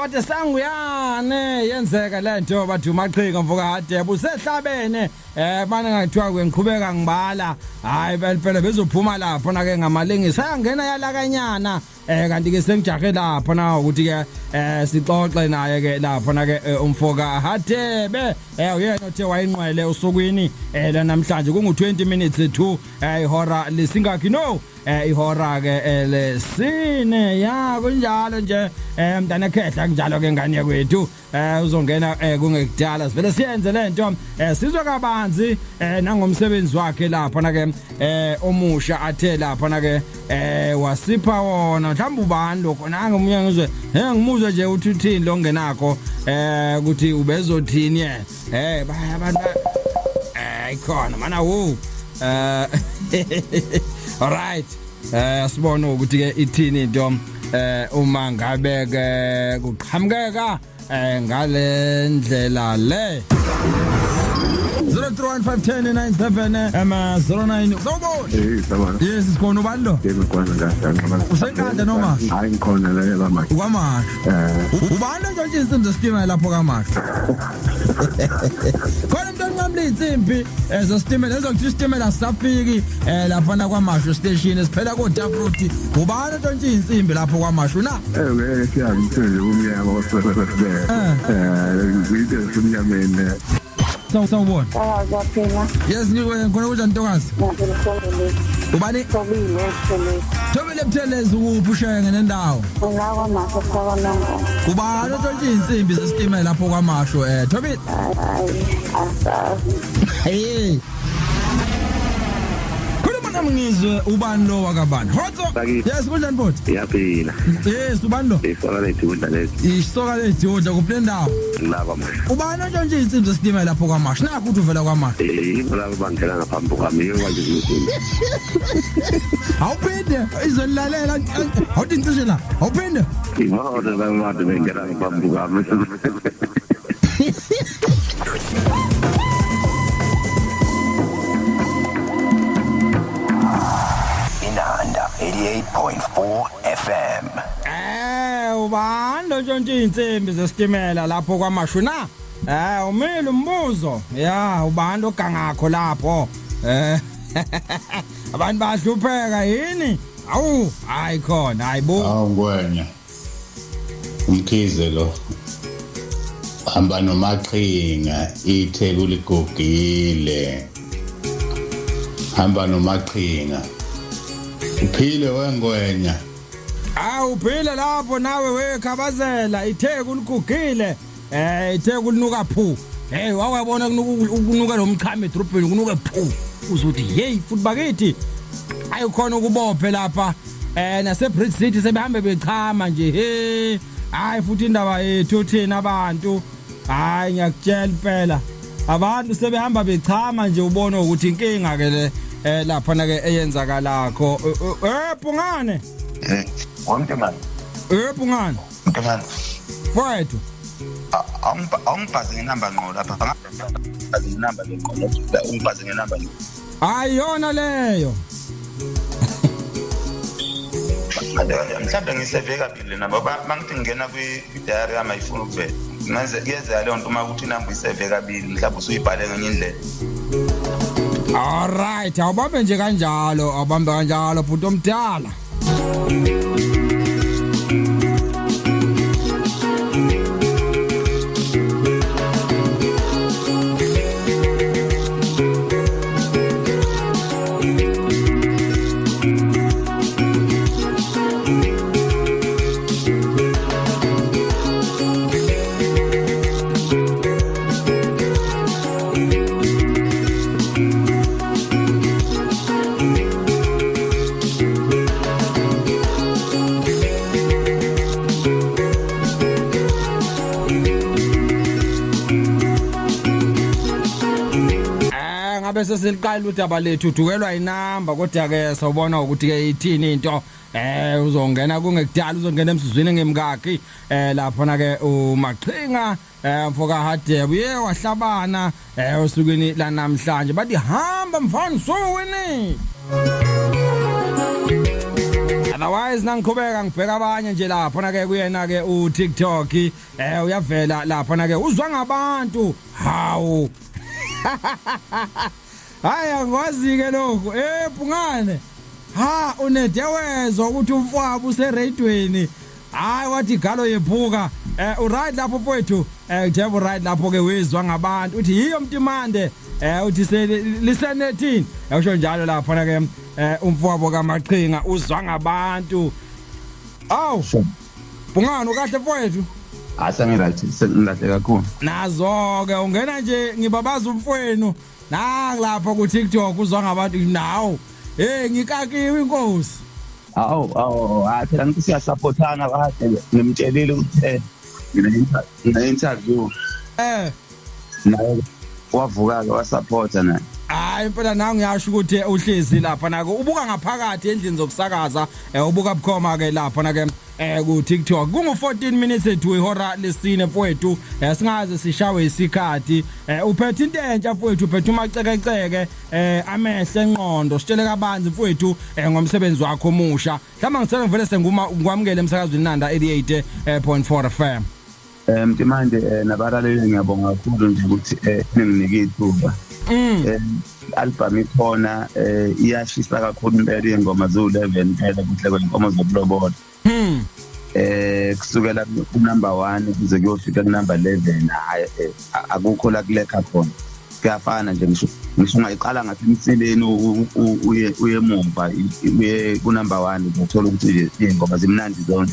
Kodwa sanguyane yenzeka lento bathu maqhinga mvuka hade busehlabene bana ngathiwa kwengiqhubeka ngibala hayi phela bezophuma lapho na ke ngamalengisi ayangena yalakanyana kanti ke sengijahe lapho na ukuthi ke sixoxe naye ke lapho na ke umfoka Hadebe uyena othe wayinqwele usukwini la namhlanje kungu 20 minutes to ihora lesingakhi no ihora ke lesine ya kunjalo nje mntana khehla njalo ke ngane kwethu uzongena kungekudala sivele siyenze lento sizwe kabanzi nangomsebenzi wakhe lapha na ke omusha athe lapha na ke wasipha wona mhlawumbe ubani lokho nanga umunye ngizwe ngimuzwe nje uthi uthini lo ngenakho ukuthi ubezothini baya abantu ikhona mana wo alright sibona ukuthi ke ithini into uma ngabe ke kuqhamukeka ngale ndlela le 03151097 09 sawubona yes sikhona ubani lo ngikwazi kahle usenkanda noma hayi ngikhona la ebamasha kwamasha ubani nje insimbi zestima lapho kamasha khona umuntu onqamlitsi impi zestima lezokuthi istimela safiki lapha na kwamasha station siphela ko Dafruti ubani nje insimbi lapho kwamasha na siyazi umsebenzi umnyama osebenzele ngiyide simnyamene sawubona Zaphela. yes ngikho ukuthi Ntokazi Ngiyakholwa. ubani Sobile. Thobile Buthelezi ukuphusha ngendawo Ngawa mase sabananga. ubani nje insimbi zestima lapho kwamasha Thobile hey ngizwe ubani lo wakabani hotso yes kunjani bot iyaphila yes ubani lo isoka lethu lezi isoka lethu kuphi ndawo laba manje ubani nje insimbi zestima lapho kwamasha nakho uthi uvela kwamasha laba bangena ngaphambi kwami yokwazi ukuthi awuphinde izonilalela awuthi incishe la awuphinde ihora laba bantu bengena ngaphambi kwami Inanda 88.4 FM. Ubani nje insimbi zestimela lapho kwamasha na umile umbuzo ya ubani ogangakho lapho abantu bahlupheka yini awu hayi khona hayibo awungwenya umkhize lo hamba nomaqhinga itheku ligugile hamba nomaqhinga uphile wengwenya uphile lapho nawe wekhabazela itheku ligugile itheku linuka phu wawabona kunuka lomchame edrobheni kunuka phu uzothi hey futhi bakithi ayikhona ukubophe lapha nase Bridge City sebehambe bechama nje hayi futhi indaba yethu thina abantu hayi ngiyakutshela impela abantu sebehamba bechama nje ubona ukuthi inkinga ke le lapha na ke eyenzakalakho Pungane Wamntwana. Pungane Mntwana. Fwethu Awungibhaze ngenamba ngqo lapha. Ngibhaze ngenamba ngqo. Ungibhaze ngenamba. ayona leyo Mhlawumbe ngiseve kabili nabo mangithi ngena kwi-diary yami ayifuni ukuvela. Ngaze kuyeza leyo nto uma ukuthi inamba iseve kabili mhlawumbe usuyibhale ngenye indlela. alright awubambe nje kanjalo awubambe kanjalo bhuti omdala bese siliqala udaba lethu udukelwa inamba kodwa ke sawubona ukuthi ke ithini into uzongena kungekudala uzongena emsuzwini ngemkakhi lapha na ke umaqhinga mfoka Hadebe uye wahlabana osukwini la namhlanje bathi hamba mfana suwini otherwise nangiqhubeka ngibheka abanye nje lapha na ke kuyena ke uTikTok uyavela lapha na ke uzwa ngabantu hawu haya ngwazi ke lokho Bhungane ha unedewezwa ukuthi umfowabo useradweni hayi wathi igalo yebhuka uright lapho mfowethu Jebo right lapho ke wezwa ngabantu uthi yiyo Mtimande uthi lisenethini yasho njalo lapha na ke umfowabo kaMaqhinga uzwa ngabantu awu Bhungane ukahle mfowethu Asangirathi sengilahle kakhulu nazo ke ungena nje ngibabaza umfowenu lapha ku TikTok uzwa ngabantu nawo ngikakiwe inkosi phela ngithi siyasupportana kahle ngimtshelile ukuthi ngina interview naye wavuka ke wasupporta naye hayi phela nangu ngiyasho ukuthi uhlezi lapha nako ubuka ngaphakathi endlini zokusakaza ubuka bukhoma ke lapha na ke ku TikTok kungu 14 minutes ethu ihora lesine mfowethu singaze sishawe isikhathi uphethe into entsha mfowethu uphethe umacekeceke amehle engqondo sitshele kabanzi mfowethu ngomsebenzi wakho omusha mhlawumbe ngisele ngivele sengikwamukele emsakazweni Nanda 88.4 FM Mtimande nabalaleli ngiyabonga kakhulu nje ukuthi ninginike ithuba album ikhona iyashisa kakhulu impela ingoma zo11 phela kuhle kwenkomo zokulobola kusukela ku number 1 kuze kuyofika ku number 11 hayi akukho la kuleka khona kuyafana nje ngisho ungayiqala ngathi imsileni uye emumva uye ku number 1 uthola ukuthi ingoma zimnandi zonke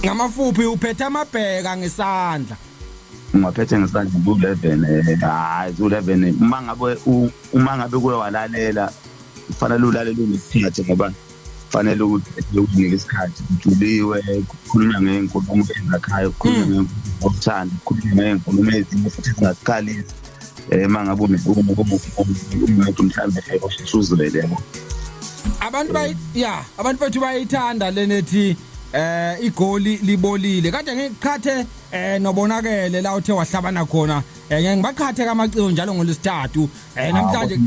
ngamafuphi uphethe amabheka ngesandla ngaphethe ngesandla ku11 hayi ku11 uma ngabe kuwalalela kufanele ulalela unesikhathi ngoba kufanele ukuthi ukunike isikhathi ujuliwe ukukhuluma ngenkulumo ezakhaya ukukhuluma ngokuthanda ukukhuluma ngenkulumo ezinye futhi zingasikhalisi mangabe umuntu mhlambe oshishuzele abantu bethu bayithanda lenethi igoli libolile kade ngikhathe nobonakele la uthe wahlabana khona ngibaqhathe kaMaciko njalo ngolesithathu namhlanje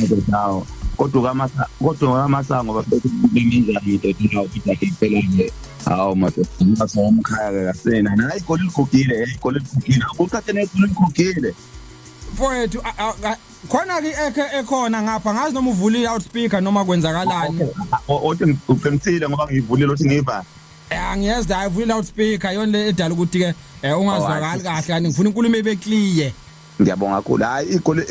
kodwa amasango bafethu benginjani into ukuthi phela nje hawo madoda umkhaya kasena nayi igoli ligugile ukukhathe negoli ligugile mfowethu khona ke ekhona ngapha ngazi noma uvulile loudspeaker noma kwenzakalani othi uqinithile ngoba ngivulile uthi ngiba angiyezi la ivulile loudspeaker yona le edala ukuthi ke ungazwakali kahle kanti ngifuna inkulumo ebe clear ngiyabonga kakhulu hayi igoli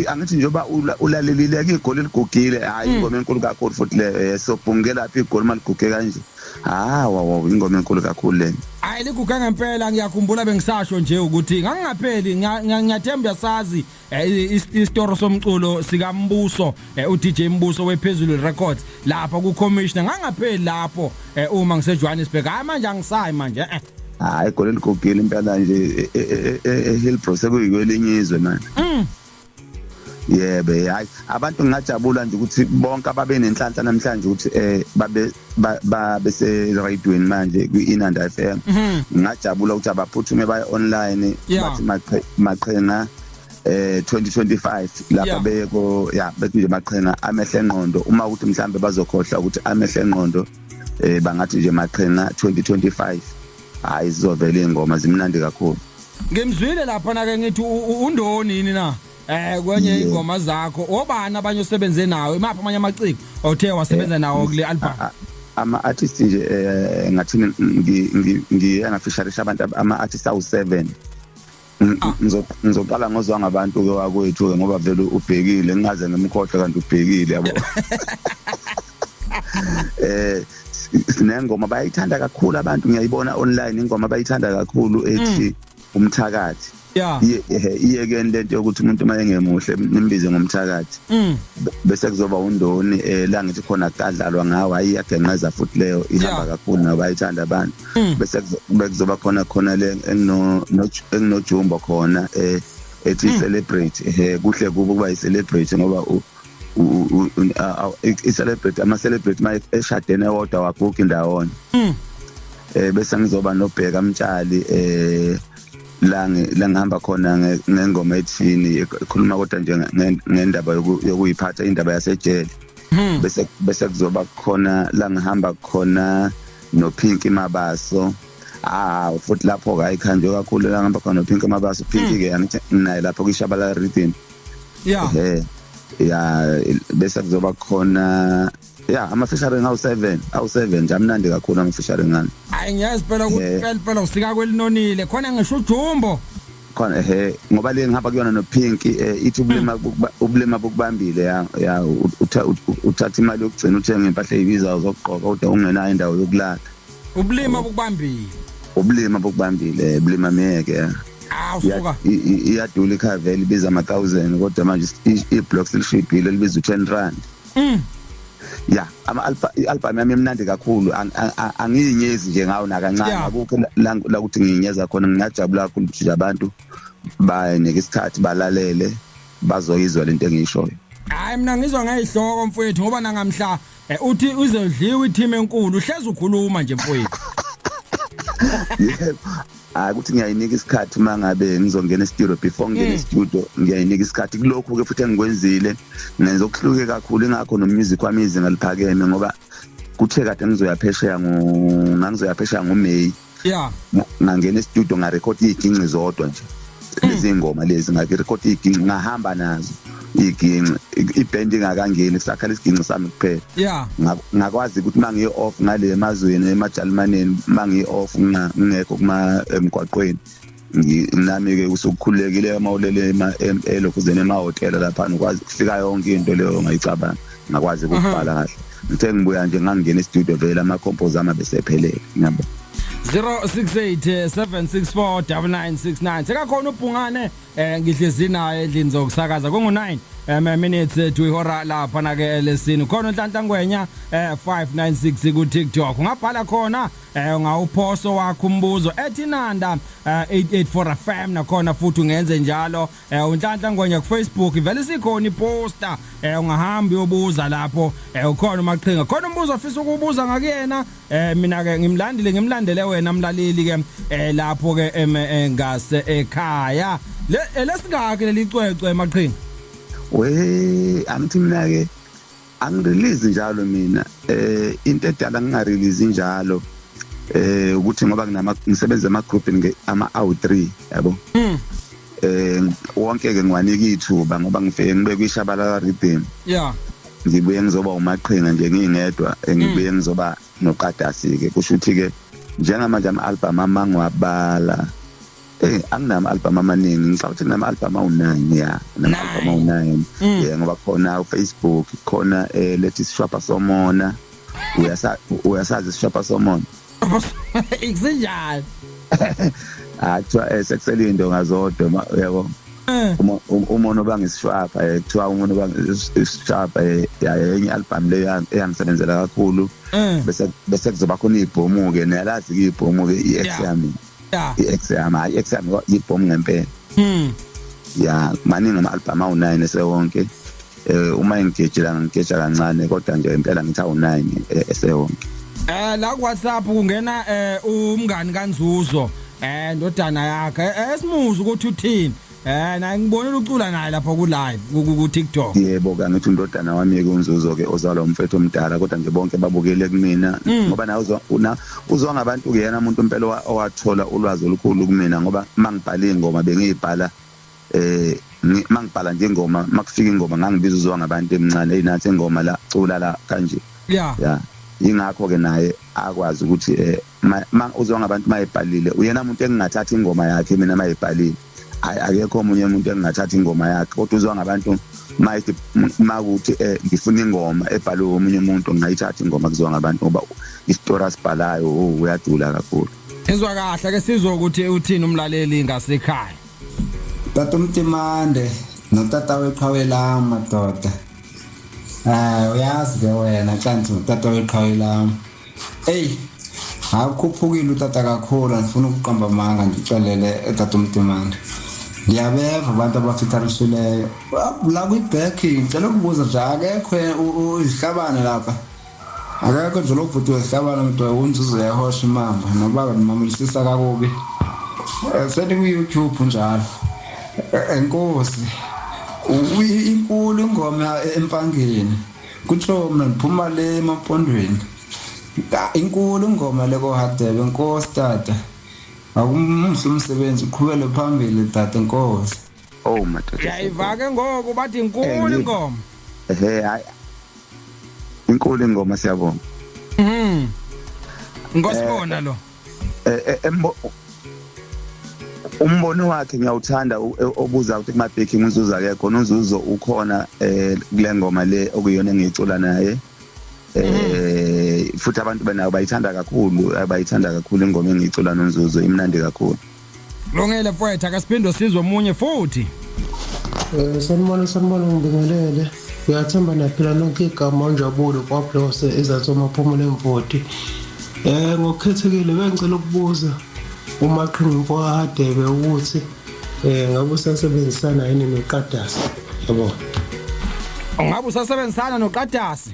angithi njengoba ulalelile ke igoli ligugile hayi ingoma enkulu kakhulu futhi le sobhungela lapha igoli maliguge kanje wow ingoma enkulu kakhulu le hayi liguge ngempela ngiyakhumbula bengisasho nje ukuthi ngangapheli ngiyathemba yasazi istory somculo sika Mbuso uDJ Mbuso wephezulu records lapha ku commissioner ngangapheli lapho uma ngise Johannesburg hayi manje angisayi manje hayi igoli ligugile impela nje Hillbrow sekuyikwelinye izwe manje yebo hayi abantu ngajabula nje ukuthi bonke ababe nenhlanhla namhlanje ukuthi babe se radioweni manje kuInanda FM ngajabula ukuthi abaphuthume baye online bathi Maqhinga 2025 lapha beko bethi nje Maqhinga amehle engqondo uma ukuthi mhlambe bazokhohla ukuthi amehle engqondo bangathi nje Maqhinga 2025 hayi zizovela ingoma zimnandi kakhulu ngimzwile lapha na ke ngithi undoni yini na kwenye ingoma zakho obani abanye osebenze nawe imapha amanye amaciko othe wasebenza nawo kule album ama artists nje ngathini ngiyangafisharisha abantu ama artists awu7 ngizoqala ngozwa ngabantu ke wakwethu ngoba vele ubhekile ngingaze ngemkhohle kanti ubhekile yabo sinengoma bayithanda kakhulu abantu ngiyayibona online ingoma bayithanda kakhulu ethi umthakathi iyeke lento yokuthi umuntu mayengemuhle nimbize ngomthakathi bese kuzoba undoni la ngithi khona kadlalwa ngawo ayiyagenqeza futhi leyo ihamba kakhulu nabayithanda abantu bese kuzoba khona le enginojumbo khona ethi celebrate kuhle kuba i-celebrate ngoba i-celebrate ama-celebrate ma eshadene wodwa waguga indawona bese ngizoba nobheka Mtshali la ngihamba khona ngengoma ethini ekhuluma kodwa nje ngendaba yokuyiphatha indaba yasejele bese kuzoba khona la ngihamba khona no Pinky Mabaso futhi lapho ke ayikhanjwe kakhulu la ngihamba khona no Pinky Mabaso Pinky ke angithi naye lapho kwishabala rhythm bese kuzoba khona ama featuring awu7 nje amnandi kakhulu ama featuring ngani hayi ngiyazi phela ukuthi phela usika kwelinonile khona ngisho uJumbo khona ngoba le ngihamba kuyona no Pinky ithi ubulema bokubambile ya uthatha imali yokugcina uthenga impahla ezibizayo zokugqoka kodwa ungenayo indawo yokulala ubulima bokubambile bulima meke ufuka iyadula ikhaveli ibiza ama1000 kodwa manje iblocks lishibhile libiza u10 i-album yami emnandi kakhulu angiyinyezi nje ngawo nakancane akukho la ukuthi ngiyinyeza khona ngingajabula kakhulu ukuthi abantu bayenike isikhathi balalele bazoyizwa lento engiyishoyo hayi mina ngizwa ngayihloko mfowethu ngoba nangamhla uthi uzodliwa iteam enkulu uhlezi ukhuluma nje mfowethu ukuthi ngiyayinika isikhathi mangabe ngizongena e-studio before ngene e-studio ngiyayinika isikhathi kulokho ke futhi engikwenzile ngenza okuhluke kakhulu ingakho no music wami izinga liphakeme ngoba kuthe kade ngizoyaphesheya ngoMay ngangena e-studio ngarecord iginci zodwa nje lezi ngoma lezi ngarecord iginci ngahamba nazo iginci iband ingakangeni kusakhala isiginci sami kuphela ngakwazi ukuthi mangiye off ngale emazweni emaJalmaneni mangiye off ngingekho kuma emgwaqweni nami ke usukhulekile emawulele elokhuzene emahotel lapha ngikwazi kufika yonke into leyo ngayicabanga ngakwazi ukubhala kahle ngithe ngibuya nje ngangena e-studio vele ama composer ama besephelele ngiyabo 068 sekakhona ubhungane ngihlezi naye endlini zokusakaza kungu9 minutes to ihora lapha na ke lesini khona uNhlanhla Ngwenya 596 ku TikTok ungabhala khona ungawuphoso wakho umbuzo ethinanda 884 FM nakhona futhi ungenze njalo uNhlanhla Ngwenya ku Facebook vele sikhona iposter ungahamba uyobuza lapho ukhona uMaqhinga khona umbuzo ofisa ukubuza ngakuyena mina ke ngimlandele wena mlaleli ke lapho ke ngase ekhaya lesingake lelicwecwe Maqhinga angithi mina ke angirelease njalo mina into edala ngingarelease njalo ukuthi ngoba ngisebenza ama group ama out3 yabo wonke ke ngiwanika ithuba ngoba ngifike ngibe kwishabala rhythm ngibuye ngizoba uMaqhinga nje ngingedwa ngibuye ngizoba noqadasi ke kusho ukuthi ke njengamanje ama album amangwabala anginama album amaningi ngicabanga nama album awu9 nama album awu9 ngoba khona uFacebook khona lethi Shopper Somona uyasazi Shopper Somona ikunjalo athiwa sekuselinto ngazodwa yabo umono bangisishwapha kuthiwa umono bangisishwapha yenye album leyo eyangisebenzela kakhulu bese kuzoba khona ibhomu ke niyalazi ke ibhomu ke iX yami iXM yibhomu ngempela maningi ama album awu9 esewonke uma ngigejela kancane kodwa nje impela ngithi awu9 esewonke la ku WhatsApp kungena umngani kaNzuzo ndodana yakhe esimuza ukuthi uthini na ngibonela ucula naye lapha ku live ku TikTok yebo ngithi indodana wami ke uNzuzo ke ozalwa umfethu omdala kodwa nje bonke babukele kumina ngoba nawe uzwa ngabantu ke yena umuntu impela owathola ulwazi olukhulu kumina ngoba mangibhala ingoma bengiyibhala mangibhala nje ingoma makufika ingoma ngangibiza uzwa ngabantu emincane eyinathi ingoma la cula la kanje ingakho ke naye akwazi ukuthi uzwa ngabantu mayibhalile uyena umuntu engingathatha ingoma yakhe mina mayibhalile akekho omunye umuntu engingathatha ingoma yakhe kodwa uzwa ngabantu mayithi makuthi ngifuna ingoma ebhalwe omunye umuntu ngayithatha ingoma kuzwa ngabantu ngoba istory asibhalayo uyadula kakhulu izwa kahle ke sizwe ukuthi uthini umlaleli ngasekhaya Tata Mtimande notata weqhawela madoda uyazi ke wena kanti utata weqhawela akukhuphukile utata kakhulu ngifuna ukuqamba amanga ngicalele Tata Mtimande ngiyabeva abantu abafitharishileyo la kwi-backing ngicela ukubuza nje akekho izihlabane lapha akekho nje lokubhuti wezihlabane mntu uNzuzo yahosha imamba noba nimamelisisa kakubi sele ku-YouTube njalo enkosi inkulu ingoma empangeni kutsho mina ngiphuma le emampondweni inkulu ingoma leko Hadebe Nkosi tata akumhle umsebenzi uqhubele phambili tata Nkosi Oh madoda yayiva ke ngoku bathi inkulu ingoma hayi inkulu ingoma siyabonga ngosibona lo umbono wakhe ngiyawuthanda obuza ukuthi kuma backing uzuza ke khona uzuzo ukhona kule ngoma le okuyona engicula naye futhi abantu banayo bayithanda kakhulu ingoma engicula noNzuzo imnandi kakhulu Lungile mfowethu akasiphinde sizwe omunye futhi sanibona ngibingelele uyathemba naphila nonke igama unjabulo kwaPlose ezathoma phumule emvoti ngokukhethekile bengicela ukubuza uMaqhinga Hadebe ukuthi ngabe usasebenzisana yini noQadasi yabo Ungabe usasebenzisana noQadasi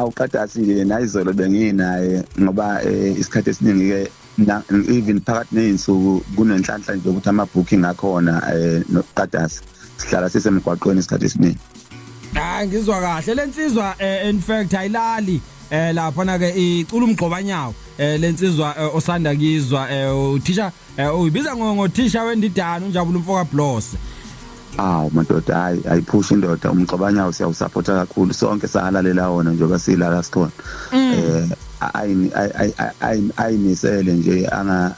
uQadasi nje nayizolo benginaye ngoba isikhathi esiningi ke even phakathi neinsuku kunenhlanhla nje ukuthi ama booking akhona noQadasi sihlala sisemgwaqweni isikhathi esiningi ngizwa kahle lensizwa in fact ayilali lapha na ke icula umgqobanyawo lensizwa osanda kizwa uthisha uyibiza ngothisha wendidana unjabula umfoka Blose madoda ayiphusha indoda umgqobanyawo siyawusupporta kakhulu sonke sahalalela wona njengoba silala sikhona ayimisele nje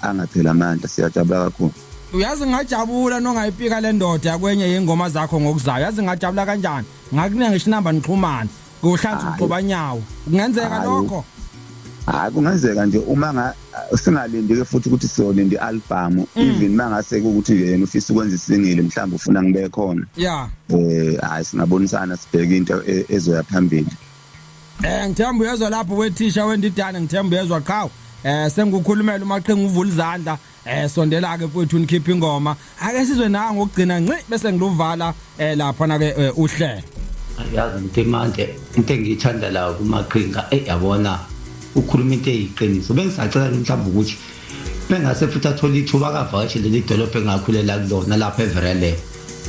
angaphela amandla siyajabula kakhulu uyazi ngajabula nongayipika le ndoda yakwenye yengoma zakho ngokuzayo yazi ngajabula kanjani ngakunika ngisho inamba nixhumana kuhlanza uqobanyawo kungenzeka lokho kungenzeka nje uma singalindi ke futhi ukuthi sizolinda ialbum even mangase ukuthi nje yena ufisa ukwenza isingile mhlawumbe ufuna ngibe khona hayi singabonisana sibheke into ezoya phambili ngithemba uyezwa lapho wethisha wendidana ngithemba uyezwa qhawe sengukhulumela uMaqhinga uvula izandla sondela ke mfowethu nikhipha ingoma ake sizwe nawe ngokugcina nci bese ngiluvala lapha na ke uhlelo yazi Mtimande into engiyithanda la kuMaqhinga yabona ukhuluma into eyiqiniso bengisacela mhlawumbe ukuthi bengase futhi athola ithuba akavakashe leli dolopho engakhulela kulona lapha eVerele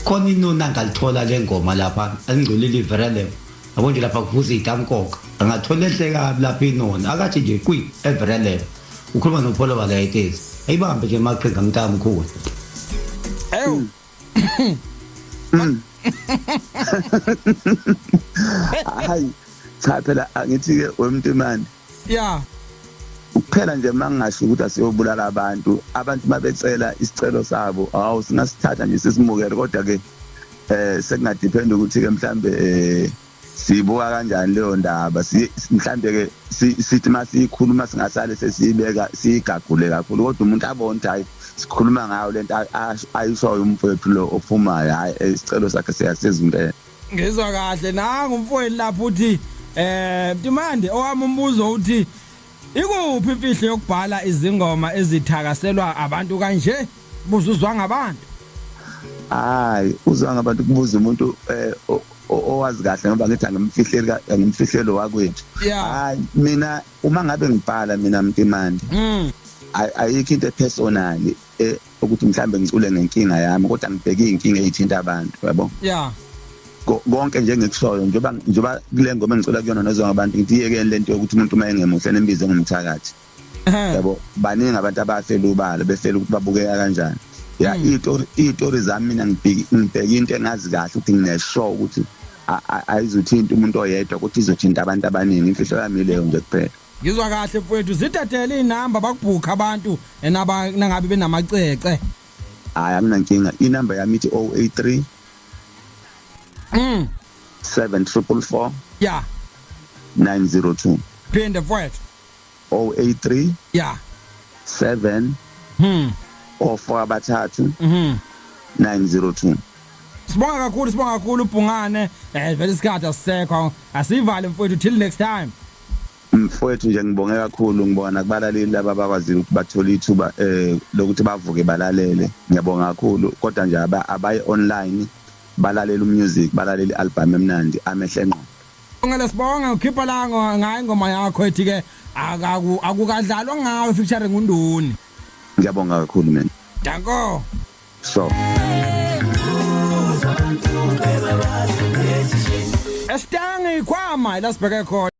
khona inona ngalithola le ngoma lapha angcolile iVerele yabo nje lapha kuvuza itamkoka angathola ehleka lapha inona akathi nje kwi eVerele ukhuluma noPholo Balayitezi ayibambe nje Maqhinga mntamkhulu hayi cha phela angithi ke wemntimani ukuphela nje mangasho ukuthi asiyobulala abantu mabecela isicelo sabo singasithatha nje sisimukele kodwa ke sekungadepend ukuthi ke mhlambe sibuka kanjani leyo ndaba mhlambe ke sithi masikhuluma singasale sesibeka sigagule kakhulu kodwa umuntu abona hayi sikhuluma ngayo lento ayishoyo umfowethu lo ophumayo hayi isicelo sakhe siyasezindlela ngizwa kahle nangu umfowethu lapho uthi Mtimande owami umbuzo uthi ikuphi imfihlo yokubhala izingoma ezithakaselwa abantu kanje buzuzwa ngabantu hayi uzwa ngabantu kubuza umuntu owazi kahle ngoba ngithi ngimfihlelo wakwethu hayi mina uma ngabe ngibhala mina Mtimande ayikho into personal ukuthi mhlambe ngicule ngenkinga yami kodwa ngibheke inkinga ezithinta abantu yabo konke nje ngikushoyo njoba kule ngoma engicula kuyona nezwa ngabantu ngiyeke lento ukuthi umuntu uma engemuhle nembize ngomthakathi yabo baningi abantu abafela ubala befela ukuthi babukeka kanjani izitori zami mina ngibheke into engazi kahle ukuthi ngineshow ukuthi ayizothinta umuntu oyedwa ukuthi izothinta abantu abaningi imfihlo yami leyo nje kuphela ngizwa kahle mfowethu zithathele inamba bakubhuka abantu nangabe benamacece hayi akunankinga inamba yami ithi 083 7444 902 phinde mfowethu 083 7 04 abathathu 902 Sibonga kakhulu Bhungane vele isikhathi asisekho asivale mfowethu till next time mfowethu nje ngibonge kakhulu ngibona kubalaleli laba abakwazi ukuthi bathole ithuba lokuthi bavuke balalele ngiyabonga kakhulu kodwa nje abaye online balalele umusic balalele album emnandi amehle ngqo ngale sibonga ukhipha la ngayo ingoma yakho ethi ke akukadlalwa ngawe featuring uNduni ngiyabonga kakhulu mina danko so Yasitange ikhwama lasibheke khona